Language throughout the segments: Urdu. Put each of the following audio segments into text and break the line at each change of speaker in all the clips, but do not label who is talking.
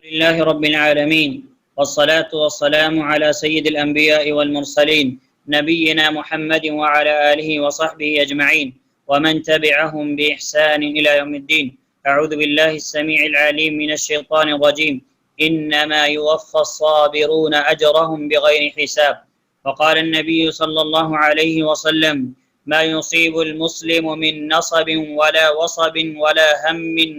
لله رب العالمين والصلاة والسلام على سيد الأنبياء والمرسلين نبينا محمد وعلى آله وصحبه أجمعين ومن تبعهم بإحسان إلى يوم الدين. أعوذ بالله السميع العليم من الشيطان الرجيم. إنما يوفى الصابرون أجرهم بغير حساب. وقال النبي صلى الله عليه وسلم: ما يصيب المسلم من نصب ولا وصب ولا هم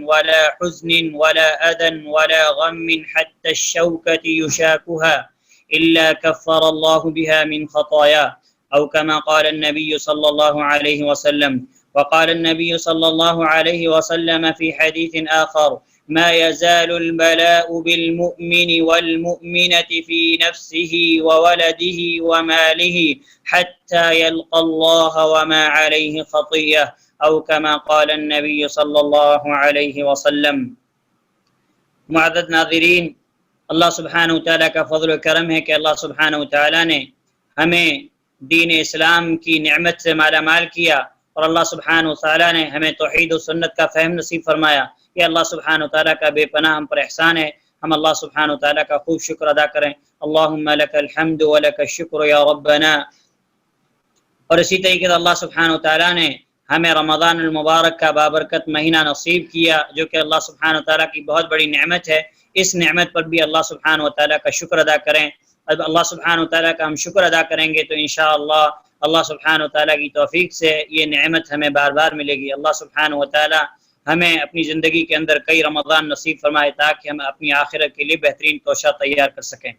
ولا حزن ولا أذى ولا غم حتى الشوكة يشاكها إلا كفر الله بها من خطاياه، أو كما قال النبي صلى الله عليه وسلم. وقال النبي صلى الله عليه وسلم في حديث آخر: ما يزال البلاء بالمؤمن والمؤمنة في نفسه وولده وماله حتى يلقى الله وما عليه خطيئة، أو كما قال النبي صلى الله عليه وسلم. معزز ناظرین، اللہ سبحانہ وتعالیٰ کا فضل و کرم ہے کہ اللہ سبحانہ وتعالیٰ نے ہمیں دین اسلام کی نعمت سے مالا مال کیا، اور اللہ سبحانہ وتعالیٰ نے ہمیں توحید و سنت کا فہم نصیب فرمایا. یہ اللہ سبحانہ وتعالیٰ کا بے پناہ ہم پر احسان ہے. ہم اللہ سبحانہ وتعالیٰ کا خوب شکر ادا کریں. اللہم لک الحمد ولک الشکر یا ربنا. اور اسی طریقے سے اللہ سبحانہ وتعالیٰ نے ہمیں رمضان المبارک کا بابرکت مہینہ نصیب کیا، جو کہ اللہ سبحانہ وتعالیٰ کی بہت بڑی نعمت ہے. اس نعمت پر بھی اللہ سبحانہ وتعالیٰ کا شکر ادا کریں. اب اللہ سبحانہ وتعالیٰ کا ہم شکر ادا کریں گے تو انشاءاللہ اللہ سبحانہ وتعالیٰ کی توفیق سے یہ نعمت ہمیں بار بار ملے گی. اللہ سبحانہ وتعالیٰ ہمیں اپنی زندگی کے اندر کئی رمضان نصیب فرمائے تاکہ ہم اپنی آخرت کے لیے بہترین توشہ تیار کر سکیں.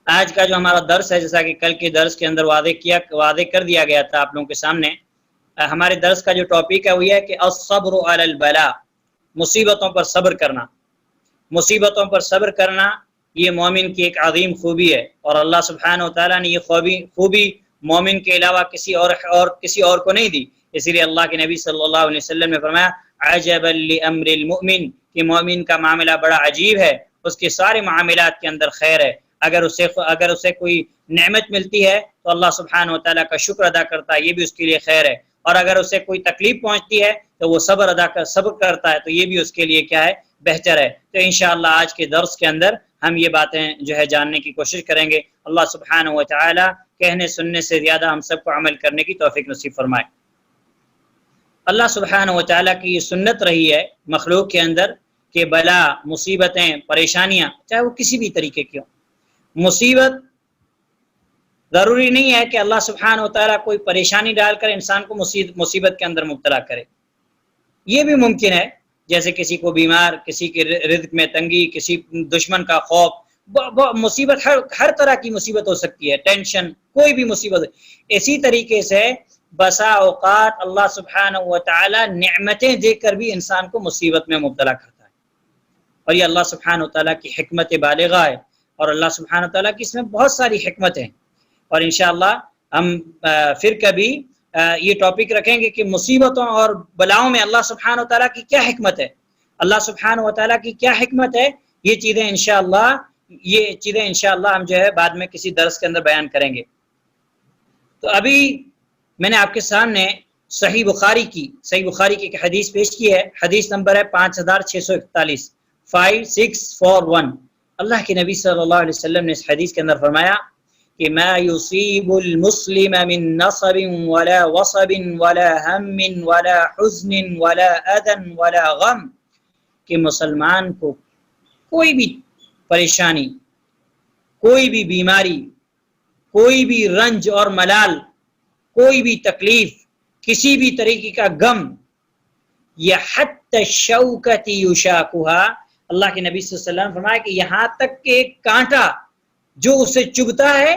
آج کا جو ہمارا درس ہے، جیسا کہ کل کے درس کے اندر واضح کر دیا گیا تھا آپ لوگوں کے سامنے، ہمارے درس کا جو ٹاپک ہے وہ یہ ہے کہ الصبر علی البلاء، مصیبتوں پر صبر کرنا. مصیبتوں پر صبر کرنا یہ مومن کی ایک عظیم خوبی ہے، اور اللہ سبحانہ وتعالیٰ نے یہ خوبی مومن کے علاوہ کسی اور کو نہیں دی. اسی لیے اللہ کے نبی صلی اللہ علیہ وسلم نے فرمایا: عجبا لامر المؤمن، کہ مومن کا معاملہ بڑا عجیب ہے، اس کے سارے معاملات کے اندر خیر ہے. اگر اسے کوئی نعمت ملتی ہے تو اللہ سبحانہ وتعالیٰ کا شکر ادا کرتا ہے، یہ بھی اس کے لیے خیر ہے. اور اگر اسے کوئی تکلیف پہنچتی ہے تو وہ صبر کرتا ہے، تو یہ بھی اس کے لیے کیا ہے؟ بہتر ہے. تو انشاءاللہ آج کے درس کے اندر ہم یہ باتیں جو ہے جاننے کی کوشش کریں گے. اللہ سبحانہ وتعالیٰ کہنے سننے سے زیادہ ہم سب کو عمل کرنے کی توفیق نصیب فرمائے. اللہ سبحانہ وتعالیٰ کی یہ سنت رہی ہے مخلوق کے اندر کہ بلا، مصیبتیں، پریشانیاں، چاہے وہ کسی بھی طریقے کی ہوں، مصیبت ضروری نہیں ہے کہ اللہ سبحانہ وتعالیٰ کوئی پریشانی ڈال کر انسان کو مصیبت کے اندر مبتلا کرے. یہ بھی ممکن ہے، جیسے کسی کو بیمار، کسی کے رزق میں تنگی، کسی دشمن کا خوف، مصیبت ہر طرح کی مصیبت ہو سکتی ہے، ٹینشن، کوئی بھی مصیبت. اسی طریقے سے بسا اوقات اللہ سبحانہ وتعالیٰ نعمتیں دے کر بھی انسان کو مصیبت میں مبتلا کرتا ہے، اور یہ اللہ سبحانہ وتعالیٰ کی حکمت بالغہ ہے، اور اللہ سبحانہ وتعالیٰ کی اس میں بہت ساری حکمت ہیں. اور انشاءاللہ ہم پھر کبھی یہ ٹاپک رکھیں گے کہ مصیبتوں اور بلاؤں میں اللہ سبحانہ وتعالیٰ کی کیا حکمت ہے، اللہ سبحانہ وتعالیٰ کی کیا حکمت ہے. یہ چیزیں انشاءاللہ ہم جو ہے بعد میں کسی درس کے اندر بیان کریں گے. تو ابھی میں نے آپ کے سامنے صحیح بخاری کی ایک حدیث پیش کی ہے. حدیث نمبر ہے 5641، 5641. اللہ کے نبی صلی اللہ علیہ وسلم نے اس حدیث کے اندر فرمایا کہ ما یصیب المسلم من نصب ولا وصب ولا ہم ولا حزن ولا اذى ولا غم، کہ مسلمان کو کوئی بھی پریشانی، کوئی بھی بیماری، کوئی بھی رنج اور ملال، کوئی بھی تکلیف، کسی بھی طریقے کا غم، یا حتی الشوکۃ یشاکھا، اللہ کے نبی صلی اللہ علیہ وسلم فرمایا کہ یہاں تک کہ ایک کانٹا جو اسے چبھتا ہے،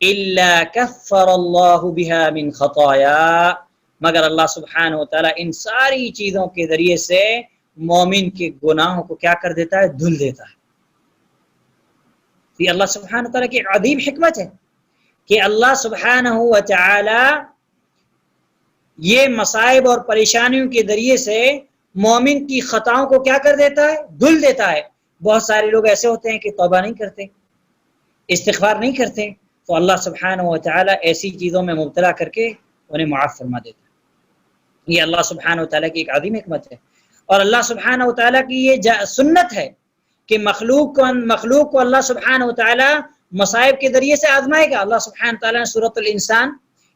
الا کفر اللہ بها من خطایا، مگر اللہ سبحانہ وتعالیٰ ان ساری چیزوں کے ذریعے سے مومن کے گناہوں کو کیا کر دیتا ہے؟ دھل دیتا ہے. یہ اللہ سبحانہ وتعالیٰ کی ایک عظیم حکمت ہے کہ اللہ سبحانہ وتعالی یہ مصائب اور پریشانیوں کے ذریعے سے مومن کی خطاؤں کو کیا کر دیتا ہے؟ دھل دیتا ہے. بہت سارے لوگ ایسے ہوتے ہیں کہ توبہ نہیں کرتے، استغفار نہیں کرتے، تو اللہ سبحانہ وتعالی ایسی چیزوں میں مبتلا کر کے انہیں معاف فرما دیتا ہے. یہ اللہ سبحانہ وتعالی کی ایک عظیم حکمت ہے. اور اللہ سبحانہ و تعالیٰ کی یہ سنت ہے کہ مخلوق کو اللہ سبحانہ و تعالیٰ مصائب کے ذریعے سے آزمائے گا۔ اللہ سبحانہ و تعالیٰ نے سورۃ الانسان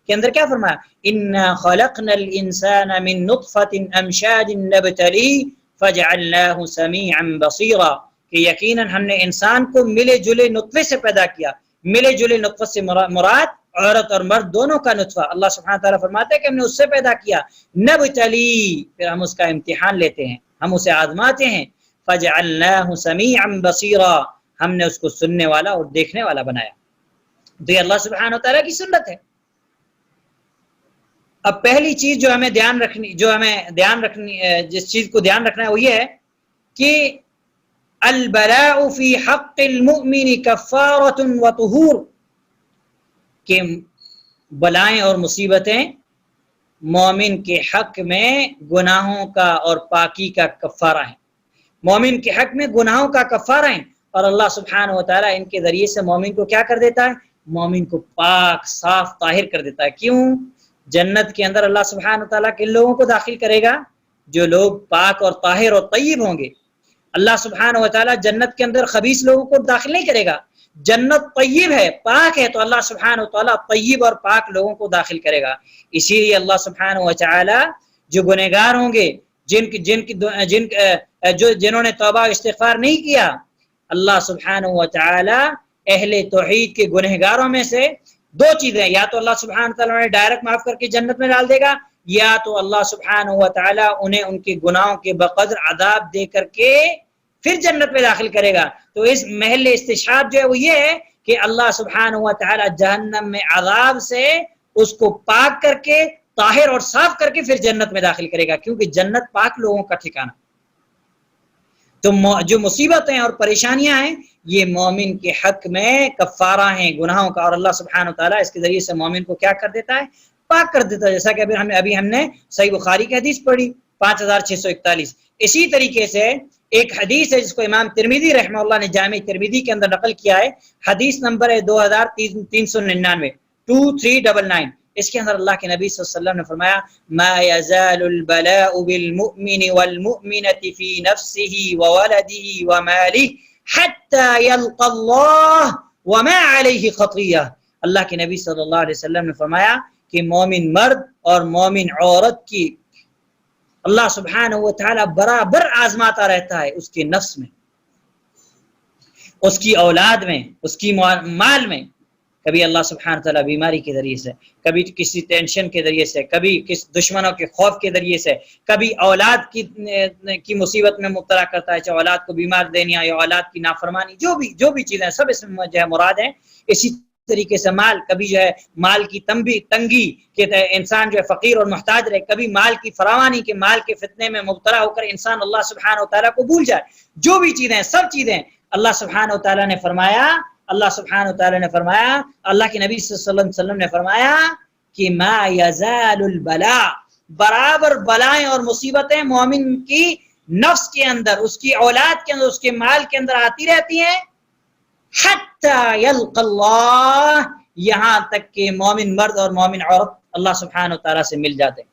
کے اندر کیا فرمایا؟ انا خلقنا الانسان من نطفۃ امشاج نبتلیہ فجعلناہ سمیعا بصیرا، کہ یقیناً ہم نے انسان کو ملے جلے نطفے سے پیدا کیا۔ ملے جلے نطفے سے مراد عورت اور مرد دونوں کا نطفہ، اللہ سبحانہ تعالیٰ فرماتے ہیں کہ ہم نے اس سے پیدا کیا۔ نبتلی، پھر ہم اس کا امتحان لیتے ہیں، ہم اسے آزماتے ہیں۔ فجعلناہ سمیعا بصیرا، ہم نے اس کو سننے والا اور دیکھنے والا بنایا۔ تو یہ اللہ سبحانہ تعالیٰ کی سنت ہے۔ اب پہلی چیز جو ہمیں دھیان رکھنی جس چیز کو دھیان رکھنا ہے وہ یہ ہے کہ البلاء فی حق المؤمن کفارۃ و طہور، کہ بلائیں اور مصیبتیں مومن کے حق میں گناہوں کا اور پاکی کا کفارہ ہیں۔ مومن کے حق میں گناہوں کا کفارہ ہیں، اور اللہ سبحانہ و تعالیٰ ان کے ذریعے سے مومن کو کیا کر دیتا ہے؟ مومن کو پاک صاف طاہر کر دیتا ہے۔ کیوں؟ جنت کے اندر اللہ سبحانہ و تعالیٰ کن لوگوں کو داخل کرے گا؟ جو لوگ پاک اور طاہر اور طیب ہوں گے۔ اللہ سبحانہ و تعالیٰ جنت کے اندر خبیث لوگوں کو داخل نہیں کرے گا۔ جنت طیب ہے، پاک ہے، تو اللہ سبحانہ و تعالیٰ طیب اور پاک لوگوں کو داخل کرے گا۔ اسی لیے اللہ سبحانہ و تعالیٰ جو گنہگار ہوں گے، جنہوں نے توبہ استغفار نہیں کیا، اللہ سبحانہ و تعالیٰ اہل توحید کے گنہگاروں میں سے دو چیزیں، یا تو اللہ سبحانہ و تعالیٰ انہیں ڈائریکٹ معاف کر کے جنت میں ڈال دے گا، یا تو اللہ سبحانہ و تعالیٰ انہیں ان کے گناہوں کے بقدر عذاب دے کر کے پھر جنت میں داخل کرے گا۔ تو اس محل استشہاد جو ہے وہ یہ ہے کہ اللہ سبحانہ و تعالیٰ جہنم میں عذاب سے اس کو پاک کر کے طاہر اور صاف کر کے پھر جنت میں داخل کرے گا، کیونکہ جنت پاک لوگوں کا ٹھکانہ۔ تو جو مصیبتیں اور پریشانیاں ہیں یہ مومن کے حق میں کفارہ ہیں گناہوں کا، اور اللہ سبحانہ و تعالیٰ اس کے ذریعے سے مومن کو کیا کر دیتا ہے؟ پاک کر دیتا ہے۔ جیسا کہ ابھی ہم نے صحیح بخاری کی حدیث پڑھی 5641۔ اسی طریقے سے ایک حدیث ہے جس کو امام ترمذی رحمہ اللہ نے جامع ترمذی کے اندر نقل کیا ہے، حدیث نمبر ہے 2399 2399۔ اس کے اندر اللہ کے نبی صلی اللہ علیہ وسلم نے فرمایا ما يزال البلاء بالمؤمن والمؤمنة في نفسه وولده وماله حتى يلقى الله وما عليه خطيئة۔ اللہ کے نبی صلی اللہ علیہ وسلم نے فرمایا کہ مومن مرد اور مومن عورت کی اللہ سبحانہ و تعالیٰ برابر آزماتا رہتا ہے، اس کے نفس میں، اس کی اولاد میں، اس کی مال میں۔ کبھی اللہ سبحانہ و تعالیٰ بیماری کے ذریعے سے، کبھی کسی ٹینشن کے ذریعے سے، کبھی کسی دشمنوں کے خوف کے ذریعے سے، کبھی اولاد کی مصیبت میں مبتلا کرتا ہے، چاہے اولاد کو بیمار دینا یا اولاد کی نافرمانی، جو بھی چیزیں سب اس میں جو ہے مراد ہیں۔ اسی طریقے سے مال، کبھی جو ہے مال کی تنگی کہ انسان جو ہے فقیر اور محتاج رہے، کبھی مال کی فراوانی کے مال کے فتنے میں مبتلا ہو کر انسان اللہ سبحانہ و تعالیٰ کو بھول جائے۔ جو بھی چیزیں سب چیزیں اللہ سبحانہ و تعالیٰ نے فرمایا، اللہ سبحانہ و تعالیٰ نے فرمایا، اللہ کے نبی صلی اللہ علیہ وسلم نے فرمایا کہ ما یزال البلاء، برابر بلائیں اور مصیبتیں مومن کی نفس کے اندر، اس کی اولاد کے اندر، اس کے مال کے اندر آتی رہتی ہیں، حتی یلقى اللہ، یہاں تک کہ مومن مرد اور مومن عورت اللہ سبحانہ و تعالیٰ سے مل جاتے ہیں،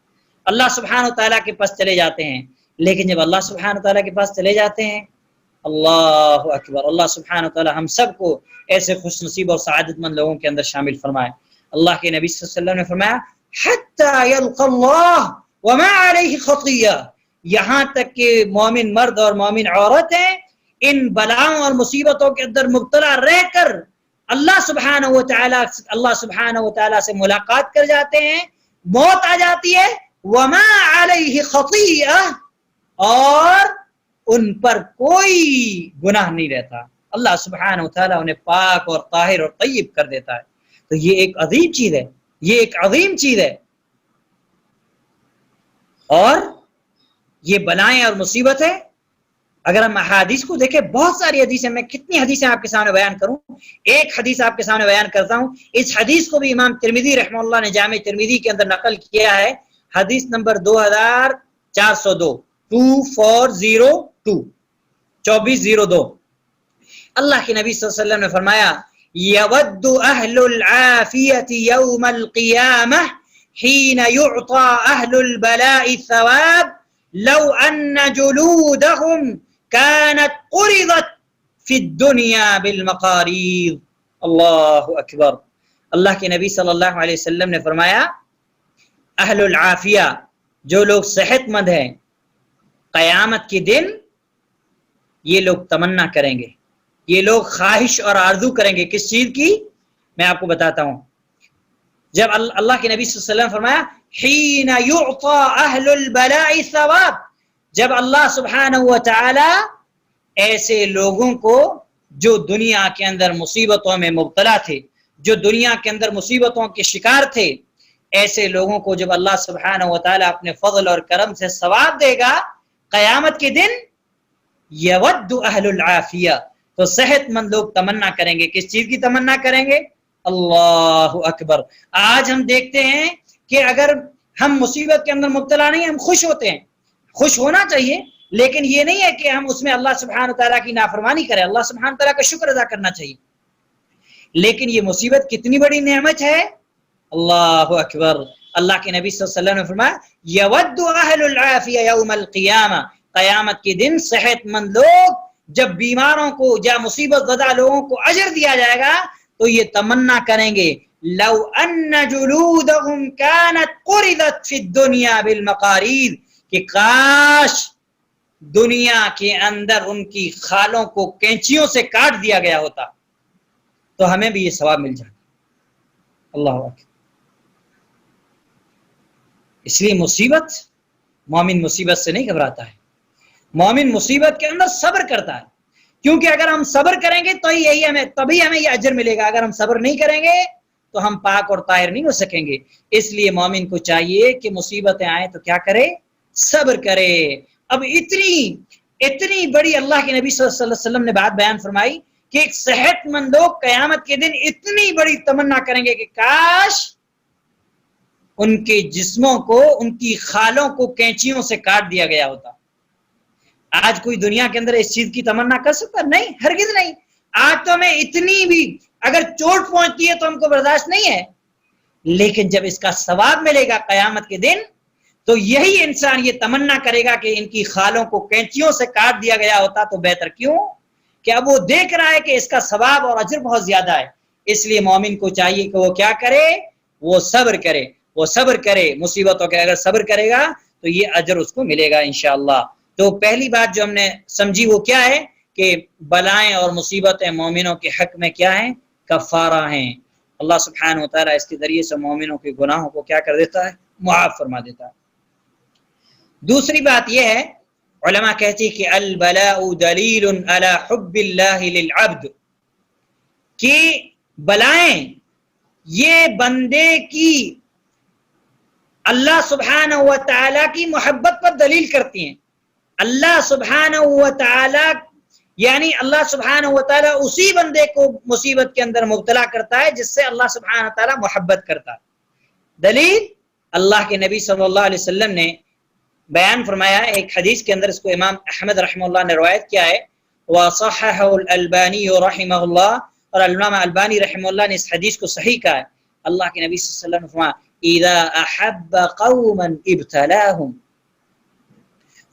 اللہ سبحانہ و تعالیٰ کے پاس چلے جاتے ہیں۔ لیکن جب اللہ سبحانہ و تعالیٰ کے پاس چلے جاتے ہیں، اللہ اکبر، اللہ سبحانہ و تعالیٰ ہم سب کو ایسے خوش نصیب اور سعادت مند لوگوں کے اندر شامل فرمائے۔ اللہ کے نبی صلی اللہ علیہ وسلم نے فرمایا حتی یلقى اللہ وما علیہ خطیہ، یہاں تک کہ مومن مرد اور مومن عورتیں ان بلاؤں اور مصیبتوں کے اندر مبتلا رہ کر اللہ سبحانہ و تعالیٰ سے ملاقات کر جاتے ہیں، موت آ جاتی ہے، وما علیہ خطیہ، اور ان پر کوئی گناہ نہیں رہتا، اللہ سبحانہ و تعالیٰ انہیں پاک اور طاہر اور طیب کر دیتا ہے۔ تو یہ ایک عظیم چیز ہے، یہ ایک عظیم چیز ہے۔ اور یہ بلائیں اور مصیبتیں اگر ہم احادیث کو دیکھیں، بہت ساری حدیثیں، میں کتنی حدیثیں آپ کے سامنے بیان کروں، ایک حدیث آپ کے سامنے بیان کرتا ہوں۔ اس حدیث کو بھی امام ترمذی رحمہ اللہ نے جامع ترمذی کے اندر نقل کیا ہے، حدیث نمبر 2402 2402 2402۔ اللہ کے نبی صلی اللہ علیہ وسلم نے فرمایا یود اہل العافیۃ یوم القیامہ حین یعطى اہل البلاء الثواب لو ان جلودهم كانت قرضت في الدنيا بالمقاريض. اللہ اکبر. اللہ کے نبی صلی اللہ علیہ وسلم نے فرمایا اہل العافیہ، جو لوگ صحت مند ہیں، قیامت کے دن یہ لوگ تمنا کریں گے، یہ لوگ خواہش اور آرزو کریں گے. کس چیز کی؟ میں آپ کو بتاتا ہوں. جب اللہ کے نبی صلی اللہ علیہ وسلم فرمایا حین یعطى اہل البلاء ثواب، جب اللہ سبحانہ و تعالی ایسے لوگوں کو جو دنیا کے اندر مصیبتوں میں مبتلا تھے، جو دنیا کے اندر مصیبتوں کے شکار تھے، ایسے لوگوں کو جب اللہ سبحانہ و تعالی اپنے فضل اور کرم سے ثواب دے گا قیامت کے دن، یود اہل العافیہ، تو صحت مند لوگ تمنا کریں گے. کس چیز کی تمنا کریں گے؟ اللہ اکبر. آج ہم دیکھتے ہیں کہ اگر ہم مصیبت کے اندر مبتلا نہیں، ہم خوش ہوتے ہیں. خوش ہونا چاہیے، لیکن یہ نہیں ہے کہ ہم اس میں اللہ سبحانہ تعالیٰ کی نافرمانی کریں. اللہ سبحانہ تعالیٰ کا شکر ادا کرنا چاہیے. لیکن یہ مصیبت کتنی بڑی نعمت ہے. اللہ اکبر. اللہ کے نبی صلی اللہ علیہ وسلم نے فرمایا یود اہل العافیہ یوم القیامہ، قیامت کے دن صحت مند لوگ جب بیماروں کو یا مصیبت زدہ لوگوں کو اجر دیا جائے گا تو یہ تمنا کریں گے لو ان جلودهم كانت قرضت في الدنيا بالمقاريض، کہ کاش دنیا کے اندر ان کی خالوں کو کینچیوں سے کاٹ دیا گیا ہوتا تو ہمیں بھی یہ ثواب مل جاتا. اللہ اکبر. اس لیے مومن مصیبت سے نہیں گھبراتا ہے. مومن مصیبت کے اندر صبر کرتا ہے، کیونکہ اگر ہم صبر کریں گے تو تبھی ہمیں یہ اجر ملے گا. اگر ہم صبر نہیں کریں گے تو ہم پاک اور طاہر نہیں ہو سکیں گے. اس لیے مومن کو چاہیے کہ مصیبتیں آئیں تو کیا کرے؟ صبر کرے. اب اتنی بڑی اللہ کے نبی صلی اللہ علیہ وسلم نے بات بیان فرمائی کہ ایک صحت مند لوگ قیامت کے دن اتنی بڑی تمنا کریں گے کہ کاش ان کے جسموں کو، ان کی خالوں کو کینچیوں سے کاٹ دیا گیا ہوتا. آج کوئی دنیا کے اندر اس چیز کی تمنا کر سکتا؟ نہیں، ہرگز نہیں. آج تو ہمیں اتنی بھی اگر چوٹ پہنچتی ہے تو ہم کو برداشت نہیں ہے، لیکن جب اس کا ثواب ملے گا قیامت کے دن تو یہی انسان یہ تمنا کرے گا کہ ان کی خالوں کو کینچیوں سے کاٹ دیا گیا ہوتا تو بہتر. کیوں؟ کہ اب وہ دیکھ رہا ہے کہ اس کا ثواب اور اجر بہت زیادہ ہے. اس لیے مومن کو چاہیے کہ وہ کیا کرے؟ وہ صبر کرے. وہ صبر کرے مصیبتوں کے. اگر صبر کرے گا تو یہ اجر اس کو ملے گا انشاءاللہ. تو پہلی بات جو ہم نے سمجھی وہ کیا ہے کہ بلائیں اور مصیبتیں مومنوں کے حق میں کیا ہیں؟ کفارہ ہیں. اللہ سبحانہ و تعالیٰ اس کے ذریعے سے مومنوں کے گناہوں کو کیا کر دیتا ہے؟ معاف فرما دیتا ہے. دوسری بات یہ ہے، علماء کہتے ہیں کہ البلاء دلیل علی حب اللہ للعبد، کہ بلائیں یہ بندے کی اللہ سبحانہ و تعالیٰ کی محبت پر دلیل کرتی ہیں. اللہ سبحانہ و تعالیٰ یعنی اللہ سبحانہ و تعالیٰ اسی بندے کو مصیبت کے اندر مبتلا کرتا ہے جس سے اللہ سبحانہ و تعالیٰ محبت کرتا ہے. دلیل اللہ کے نبی صلی اللہ علیہ وسلم نے بیان فرمایا ہے ایک حدیث کے اندر، اس کو امام احمد رحمہ اللہ نے روایت کیا ہے، وصححہ الالبانی رحمہ اللہ، اور علامہ البانی رحمہ اللہ نے اس حدیث کو صحیح کہا ہے. اللہ کے نبی صلی اللہ علیہ وسلم نے فرمایا اذا احب قوما ابتلاهم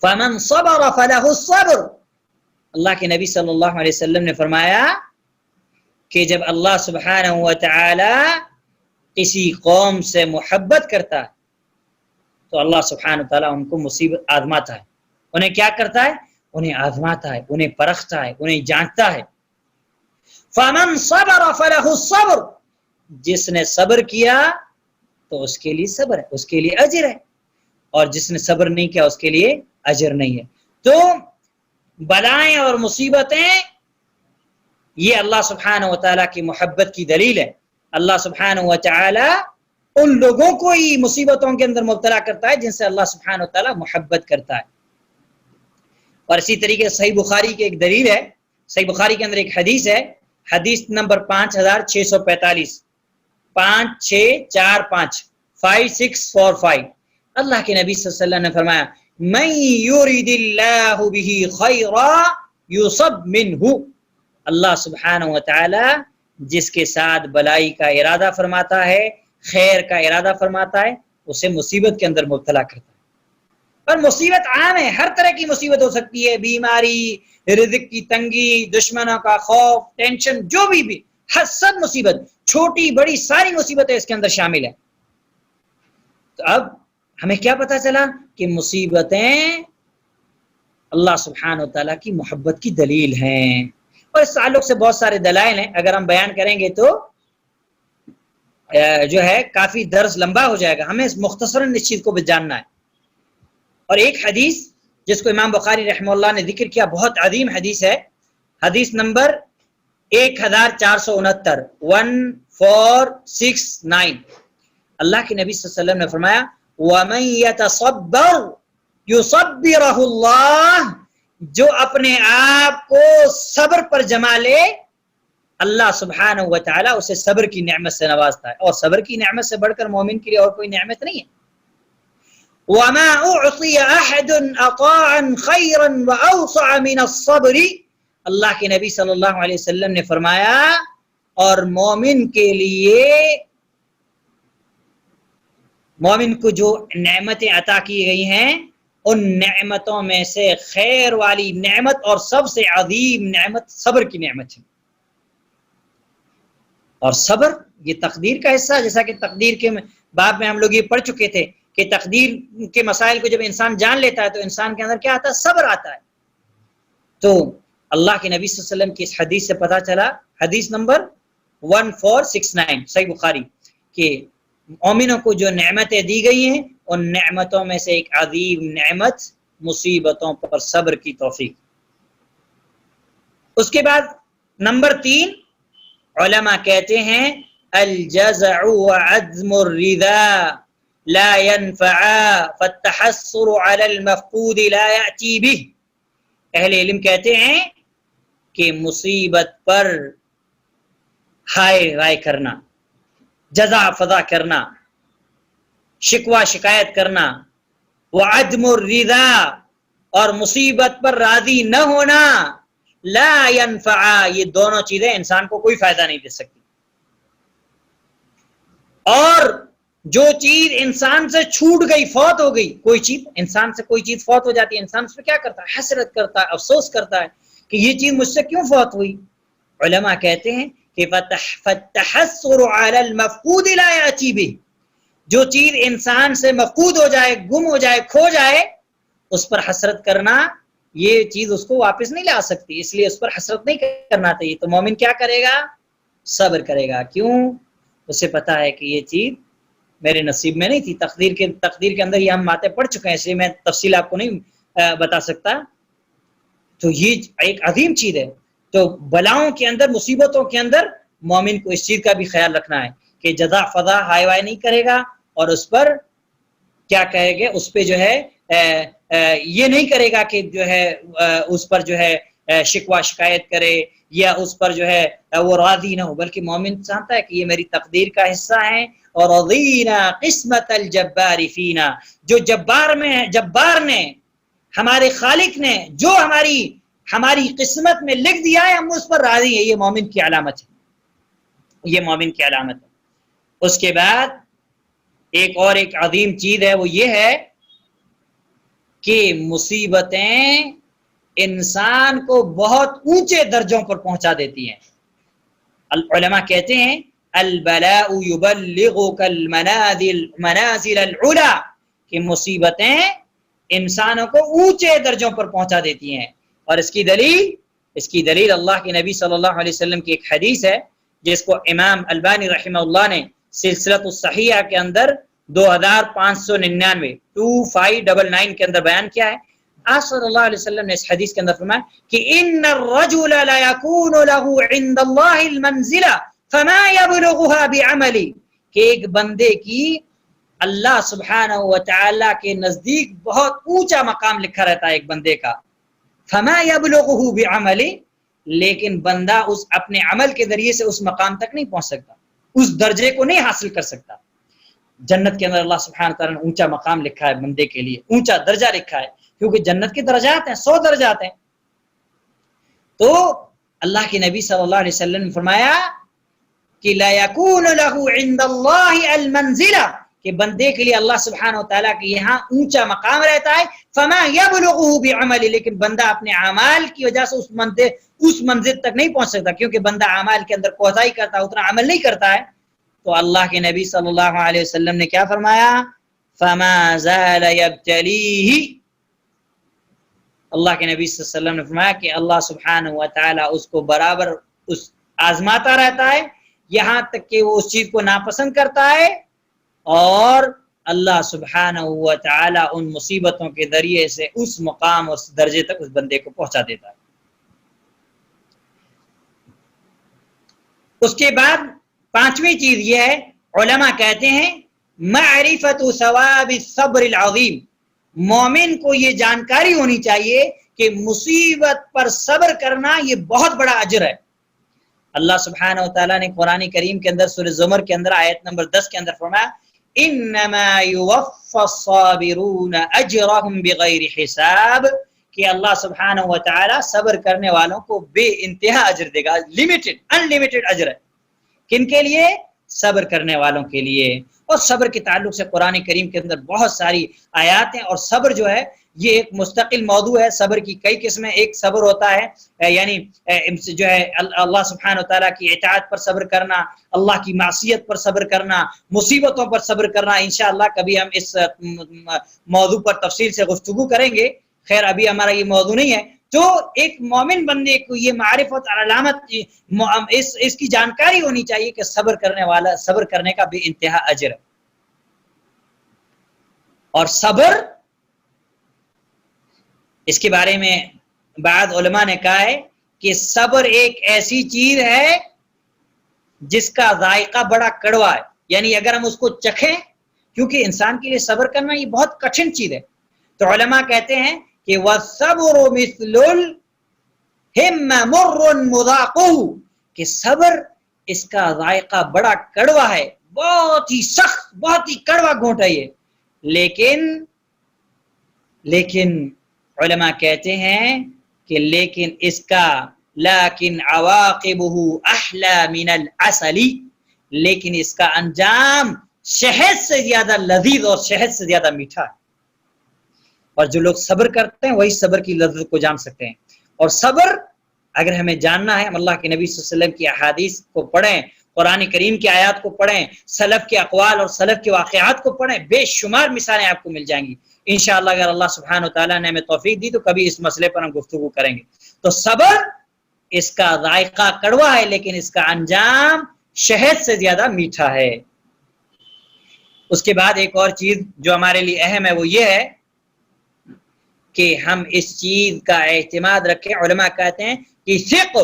فمن صبر فله الصبر. اللہ کے نبی صلی اللہ علیہ وسلم نے فرمایا کہ جب اللہ سبحانہ و تعالی کسی قوم سے محبت کرتا ہے تو اللہ سبحانہ و تعالی ان کو مصیبت آزماتا ہے. انہیں کیا کرتا ہے؟ انہیں آزماتا ہے، انہیں پرکھتا ہے، انہیں جانچتا ہے. فمن صبر فله الصبر، جس نے صبر کیا تو اس کے لیے صبر ہے، اس کے لیے اجر ہے، اور جس نے صبر نہیں کیا اس کے لیے اجر نہیں ہے. تو بلائیں اور مصیبتیں یہ اللہ سبحانہ و تعالیٰ کی محبت کی دلیل ہے. اللہ سبحانہ و تعالیٰ ان لوگوں کو ہی مصیبتوں کے اندر مبتلا کرتا ہے جن سے اللہ سبحانہ و تعالیٰ محبت کرتا ہے. اور اسی طریقے صحیح بخاری کی ایک دلیل ہے، صحیح بخاری کے اندر ایک حدیث ہے، حدیث نمبر 5645، 5645 5645. اللہ کے نبی صلی اللہ علیہ وسلم نے فرمایا من یرید اللہ بہ خیرا یصب منہ، اللہ سبحانہ و تعالی جس کے ساتھ بلائی کا ارادہ فرماتا ہے، خیر کا ارادہ فرماتا ہے، اسے مصیبت کے اندر مبتلا کرتا ہے. اور مصیبت عام ہے، ہر طرح کی مصیبت ہو سکتی ہے، بیماری، رزق کی تنگی، دشمنوں کا خوف، ٹینشن، جو بھی ہر سب مصیبت، چھوٹی بڑی ساری مصیبتیں اس کے اندر شامل ہیں۔ تو اب ہمیں کیا پتا چلا کہ مصیبتیں اللہ سبحانہ وتعالیٰ کی محبت کی دلیل ہیں، اور اس تعلق سے بہت سارے دلائل ہیں، اگر ہم بیان کریں گے تو جو ہے کافی درس لمبا ہو جائے گا، ہمیں مختصراً اس چیز کو بھی جاننا ہے۔ اور ایک حدیث جس کو امام بخاری رحمہ اللہ نے ذکر کیا، بہت عظیم حدیث ہے، حدیث نمبر 1469، 1469، اللہ کے نبی صلی اللہ علیہ وسلم نے فرمایا وَمَن يَتَصَبَّرْ يُصَبِّرَهُ اللَّهُ، جو اپنے آپ کو صبر پر جما لے اللہ سبحانہ و تعالیٰ اسے صبر کی نعمت سے نوازتا ہے، اور صبر کی نعمت سے بڑھ کر مومن کے لیے اور کوئی نعمت نہیں ہے۔ وَمَا أُعْطِيَ أَحَدٌ أَطَاعًا خَيْرًا وَأَوْسَعَ مِنَ الصَّبْرِ، اللہ کے نبی صلی اللہ علیہ وسلم نے فرمایا اور مومن کے لیے، مومن کو جو نعمتیں عطا کی گئی ہیں ان نعمتوں میں سے خیر والی نعمت اور سب سے عظیم نعمت صبر کی نعمت ہے۔ اور صبر یہ تقدیر کا حصہ، جیسا کہ تقدیر کے باب میں ہم لوگ یہ پڑھ چکے تھے کہ تقدیر کے مسائل کو جب انسان جان لیتا ہے تو انسان کے اندر کیا آتا ہے؟ صبر آتا ہے۔ تو اللہ کے نبی صلی اللہ علیہ وسلم کی اس حدیث سے پتہ چلا، حدیث نمبر 1469 صحیح بخاری، کہ مومنوں کو جو نعمتیں دی گئی ہیں ان نعمتوں میں سے ایک عظیم نعمت مصیبتوں پر صبر کی توفیق۔ اس کے بعد نمبر 3 علماء کہتے ہیں الجزع وعدم الرضا لا ينفع فالتحسر على المفقود لا يأتي به، اہل علم کہتے ہیں کہ مصیبت پر ہائے ہائے کرنا، جزا فضا کرنا، شکوہ شکایت کرنا، وعدم الرضا اور مصیبت پر راضی نہ ہونا، لا ينفع، یہ دونوں چیزیں انسان کو کوئی فائدہ نہیں دے سکتی۔ اور جو چیز انسان سے چھوٹ گئی، فوت ہو گئی، کوئی چیز انسان سے کوئی چیز فوت ہو جاتی ہے، انسان اس پہ کیا کرتا ہے؟ حسرت کرتا ہے، افسوس کرتا ہے کہ یہ چیز مجھ سے کیوں فوت ہوئی۔ علماء کہتے ہیں کہ فالتحسر على المفقود لا يأتي به، جو چیز انسان سے مفقود ہو جائے، گم ہو جائے، کھو جائے، اس پر حسرت کرنا یہ چیز اس کو واپس نہیں لا سکتی، اس لیے اس پر حسرت نہیں کرنا چاہیے۔ تو مومن کیا کرے گا؟ صبر کرے گا۔ کیوں؟ اسے پتا ہے کہ یہ چیز میرے نصیب میں نہیں تھی، تقدیر کے اندر یہ ہم باتیں پڑھ چکے ہیں، اس لیے میں تفصیل آپ کو نہیں بتا سکتا۔ تو یہ ایک عظیم چیز ہے۔ تو بلاؤں کے اندر، مصیبتوں کے اندر مومن کو اس چیز کا بھی خیال رکھنا ہے کہ جزا فضا ہائے وائے نہیں کرے گا، اور اس پر کیا کہے گا، اس پہ جو ہے یہ نہیں کرے گا کہ جو ہے اس پر جو ہے شکوہ شکایت کرے یا اس پر جو ہے وہ راضی نہ ہو، بلکہ مومن چاہتا ہے کہ یہ میری تقدیر کا حصہ ہے۔ اور رضینا قسمت الجبار فینا، جو جبار نے، ہمارے خالق نے جو ہماری قسمت میں لکھ دیا ہے، ہم اس پر راضی ہیں، یہ مومن کی علامت ہے، یہ مومن کی علامت ہے۔ اس کے بعد ایک عظیم چیز ہے، وہ یہ ہے کہ مصیبتیں انسان کو بہت اونچے درجوں پر پہنچا دیتی ہیں۔ علماء کہتے ہیں البلاء يبلغك المنازل العلا، کہ مصیبتیں انسانوں کو اونچے درجوں پر پہنچا دیتی ہیں۔ اور اس کی دلیل اللہ کے نبی صلی اللہ علیہ وسلم کی ایک حدیث ہے جس کو امام البانی رحمہ اللہ نے سلسلۃ الصحیحہ کے اندر 2599 2599 کے اندر بیان کیا ہے۔ آپ صلی اللہ علیہ وسلم نے اس حدیث کے اندر فرمایا کہ ان الرجل لا يكون له عند الله المنزلہ فما يبلغها بعملی، کہ ایک بندے کی اللہ سبحانہ و تعالی کے نزدیک بہت اونچا مقام لکھا رہتا ہے ایک بندے کا، فما يبلغه بعملی، لیکن بندہ اس اپنے عمل کے ذریعے سے اس مقام تک نہیں پہنچ سکتا، اس درجے کو نہیں حاصل کر سکتا۔ جنت کے اندر اللہ سبحانہ تعالیٰ نے اونچا مقام لکھا ہے بندے کے لیے، اونچا درجہ لکھا ہے، کیونکہ جنت کے درجات ہیں، 100 درجات ہیں۔ تو اللہ کے نبی صلی اللہ علیہ وسلم نے فرمایا کہ لا يكون له عند الله المنزلہ، کہ بندے کے لیے اللہ سبحانہ و تعالیٰ کے یہاں اونچا مقام رہتا ہے، فما یبلغہ بعمل، لیکن بندہ اپنے اعمال کی وجہ سے اس منزل تک نہیں پہنچ سکتا، کیونکہ بندہ اعمال کے اندر کوتاہی کرتا ہے، اتنا عمل نہیں کرتا ہے۔ تو اللہ کے نبی صلی اللہ علیہ وسلم نے کیا فرمایا؟ فما زال یبتلیہ، اللہ کے نبی صلی اللہ علیہ وسلم نے فرمایا کہ اللہ سبحانہ و تعالیٰ اس کو برابر آزماتا رہتا ہے، یہاں تک کہ وہ اس چیز کو ناپسند کرتا ہے، اور اللہ سبحانہ و تعالیٰ ان مصیبتوں کے ذریعے سے اس مقام اور اس درجے تک اس بندے کو پہنچا دیتا ہے۔ اس کے بعد پانچویں چیز یہ ہے، علماء کہتے ہیں معرفت ثواب الصبر العظیم، مومن کو یہ جانکاری ہونی چاہیے کہ مصیبت پر صبر کرنا یہ بہت بڑا اجر ہے۔ اللہ سبحانہ و تعالیٰ نے قرآن کریم کے اندر سورہ زمر کے اندر آیت نمبر 10 کے اندر فرمایا انما یوفی الصابرون اجرهم بغیر حساب، کہ اللہ سبحانہ و تعالیٰ صبر کرنے والوں کو بے انتہا اجر دے گا، انلمیٹڈ اجر ہے۔ کن کے لیے؟ صبر کرنے والوں کے لیے۔ اور صبر کے تعلق سے قرآن کریم کے اندر بہت ساری آیات ہیں، اور صبر جو ہے یہ ایک مستقل موضوع ہے۔ صبر کی کئی قسمیں، ایک صبر ہوتا ہے یعنی جو ہے اللہ سبحانہ وتعالیٰ کی اطاعت پر صبر کرنا، اللہ کی معصیت پر صبر کرنا، مصیبتوں پر صبر کرنا۔ انشاءاللہ کبھی ہم اس موضوع پر تفصیل سے گفتگو کریں گے، خیر ابھی ہمارا یہ موضوع نہیں ہے۔ تو ایک مومن بندے کو یہ معرفت اور علامت اس کی جانکاری ہونی چاہیے کہ صبر کرنے والا، صبر کرنے کا بے انتہا اجر ہے۔ اور صبر، اس کے بارے میں بعض علماء نے کہا ہے کہ صبر ایک ایسی چیز ہے جس کا ذائقہ بڑا کڑوا ہے، یعنی اگر ہم اس کو چکھیں، کیونکہ انسان کے لیے صبر کرنا یہ بہت کٹھن چیز ہے، تو علماء کہتے ہیں کہ وَالصَّبْرُ مِثْلُ الْحِمَّ مُرٌّ مُذَاقُهُ، کہ صبر اس کا ذائقہ بڑا کڑوا ہے، بہت ہی سخت، بہت ہی کڑوا گھونٹ ہے یہ، لیکن علماء کہتے ہیں کہ لیکن اس کا لیکن عواقبہ احلی من العسل، لیکن اس کا انجام شہد سے زیادہ لذیذ اور شہد سے زیادہ میٹھا ہے۔ اور جو لوگ صبر کرتے ہیں وہی صبر کی لذت کو جان سکتے ہیں۔ اور صبر اگر ہمیں جاننا ہے، ہم اللہ کے نبی صلی اللہ علیہ وسلم کی احادیث کو پڑھیں، قرآن کریم کی آیات کو پڑھیں، سلف کے اقوال اور سلف کے واقعات کو پڑھیں، بے شمار مثالیں آپ کو مل جائیں گی۔ انشاءاللہ اگر اللہ سبحانہ وتعالیٰ نے ہمیں توفیق دی تو کبھی اس مسئلے پر ہم گفتگو کریں گے۔ تو صبر اس کا ذائقہ کڑوا ہے، لیکن اس کا انجام شہد سے زیادہ میٹھا ہے۔ اس کے بعد ایک اور چیز جو ہمارے لیے اہم ہے وہ یہ ہے کہ ہم اس چیز کا اعتماد رکھیں۔ علماء کہتے ہیں کہ ثق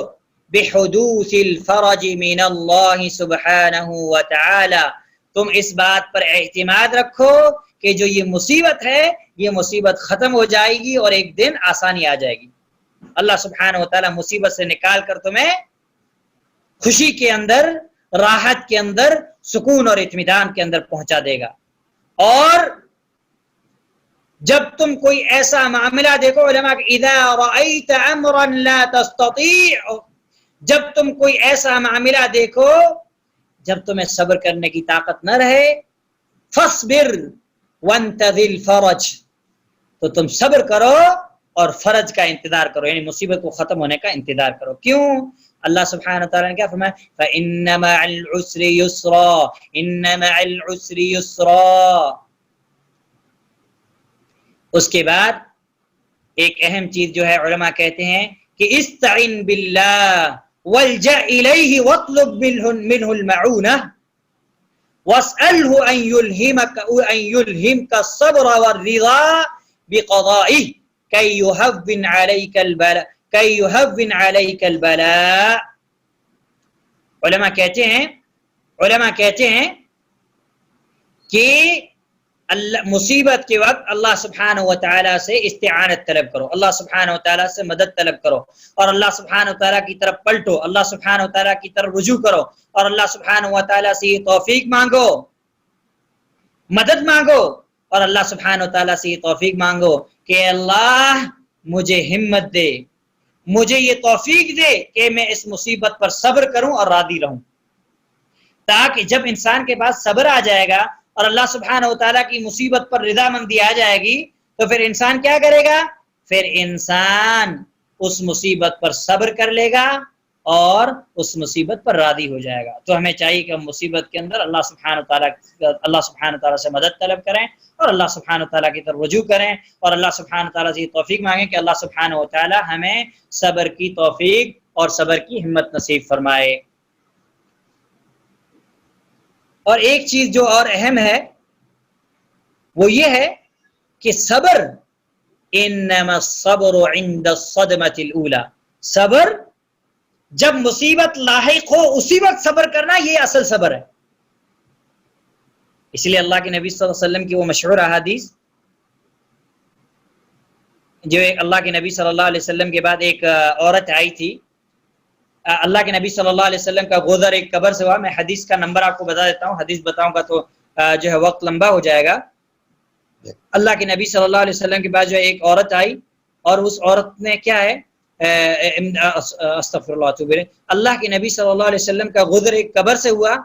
بحدوث الفرج من اللہ سبحانہ وتعالی، تم اس بات پر اعتماد رکھو کہ جو یہ مصیبت ہے یہ مصیبت ختم ہو جائے گی اور ایک دن آسانی آ جائے گی۔ اللہ سبحانہ وتعالی مصیبت سے نکال کر تمہیں خوشی کے اندر، راحت کے اندر، سکون اور اطمینان کے اندر پہنچا دے گا۔ اور جب تم کوئی ایسا معاملہ دیکھو، علماء کہ اذا رأیت امرا لا تستطیع، جب تم کوئی ایسا معاملہ دیکھو جب تمہیں صبر کرنے کی طاقت نہ رہے، فاصبر وانتظر الفرج، تو تم صبر کرو اور فرج کا انتظار کرو، یعنی مصیبت کو ختم ہونے کا انتظار کرو۔ کیوں؟ اللہ سبحانہ وتعالیٰ نے کیا فرمایا؟ فَإِنَّ مَعَ الْعُسْرِ يُسْرًا، إِنَّ مَعَ الْعُسْرِ يُسْرًا۔ اس کے بعد ایک اہم چیز جو ہے علماء کہتے ہیں کہ استعن باللہ والجأ الیہ واطلب منہ المعونہ واسألہ ان یلہمک الصبر والرضا بقضائہ کی یہون علیک البلاء۔ علماء کہتے ہیں کہ مصیبت کے وقت اللہ سبحانہ و تعالیٰ سے استعانت طلب کرو، اللہ سبحانہ و تعالیٰ سے مدد طلب کرو، اور اللہ سبحانہ و تعالیٰ کی طرف پلٹو، اللہ سبحانہ و تعالیٰ کی طرف رجوع کرو، اور اللہ سبحانہ و تعالیٰ سے یہ توفیق مانگو، مدد مانگو، اور اللہ سبحانہ و تعالیٰ سے یہ توفیق مانگو کہ اللہ مجھے ہمت دے، مجھے یہ توفیق دے کہ میں اس مصیبت پر صبر کروں اور راضی رہوں، تاکہ جب انسان کے پاس صبر آ جائے گا اور اللہ سبحانہ و تعالیٰ کی مصیبت پر رضامندی آ جائے گی تو پھر انسان کیا کرے گا؟ پھر انسان اس مصیبت پر صبر کر لے گا اور اس مصیبت پر راضی ہو جائے گا۔ تو ہمیں چاہیے کہ ہم مصیبت کے اندر اللہ سبحانہ و تعالیٰ سے مدد طلب کریں اور اللہ سبحانہ و تعالیٰ کی طرف رجوع کریں اور اللہ سبحانہ و تعالیٰ سے توفیق مانگیں کہ اللہ سبحانہ و تعالیٰ ہمیں صبر کی توفیق اور صبر کی ہمت نصیب فرمائے۔ اور ایک چیز جو اور اہم ہے وہ یہ ہے کہ صبر انما الصبر عند الصدمة الاولى، صبر جب مصیبت لاحق ہو اسی وقت صبر کرنا، یہ اصل صبر ہے۔ اس لیے اللہ کے نبی صلی اللہ علیہ وسلم کی وہ مشہور احادیث جو اللہ کے نبی صلی اللہ علیہ وسلم کے بعد ایک عورت آئی تھی، اللہ کے نبی صلی اللہ علیہ وسلم کا گزر ایک قبر سے ہوا۔ میں حدیث کا نمبر آپ کو بتا دیتا ہوں، حدیث بتاؤں گا تو جو ہے وقت لمبا ہو جائے گا۔ اللہ کے نبی صلی اللہ علیہ وسلم کے بعد جو ہے ایک عورت آئی اور اس عورت نے کیا ہے استغفر اللہ، اللہ کے نبی صلی اللہ علیہ وسلم کا گزر ایک قبر سے ہوا۔